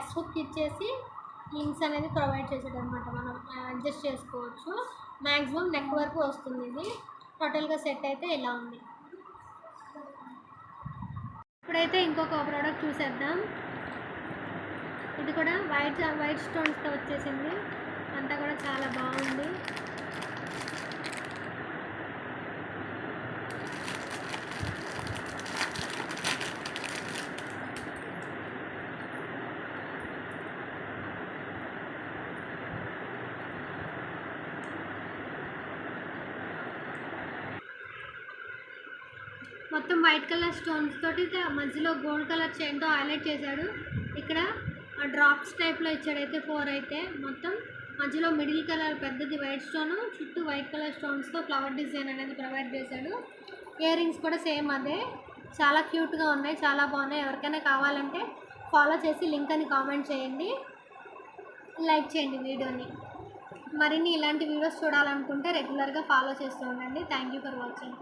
Glass hook ఇచ్చేసి links అనేది provide చేసాడు అనమాట. మనం అడ్జస్ట్ చేసుకోవచ్చు. మ్యాక్సిమం నెక్ వరకు వస్తుంది. ఇది టోటల్గా సెట్ అయితే ఇలా ఉంది. ఇప్పుడైతే ఇంకొక ప్రోడక్ట్ చూసేద్దాం. ఇది కూడా వైట్ స్టోన్స్తో వచ్చేసింది. అంతా కూడా చాలా బాగుంది. మొత్తం వైట్ కలర్ స్టోన్స్ తోటి మధ్యలో గోల్డ్ కలర్ చైన్తో హైలైట్ చేశాడు. ఇక్కడ డ్రాప్స్ టైప్లో ఇచ్చాడైతే 4 అయితే మొత్తం మధ్యలో మిడిల్ కలర్ పెద్దది వైట్ స్టోను, చుట్టూ వైట్ కలర్ స్టోన్స్తో ఫ్లవర్ డిజైన్ అనేది ప్రొవైడ్ చేశాడు. ఇయర్ రింగ్స్ కూడా సేమ్ అదే. చాలా క్యూట్గా ఉన్నాయి, చాలా బాగున్నాయి. ఎవరికైనా కావాలంటే ఫాలో చేసి లింక్ అని కామెంట్ చేయండి, లైక్ చేయండి వీడియోని. మరిన్ని ఇలాంటి వీడియోస్ చూడాలనుకుంటే రెగ్యులర్గా ఫాలో చేస్తూ ఉండండి. Thank you for watching.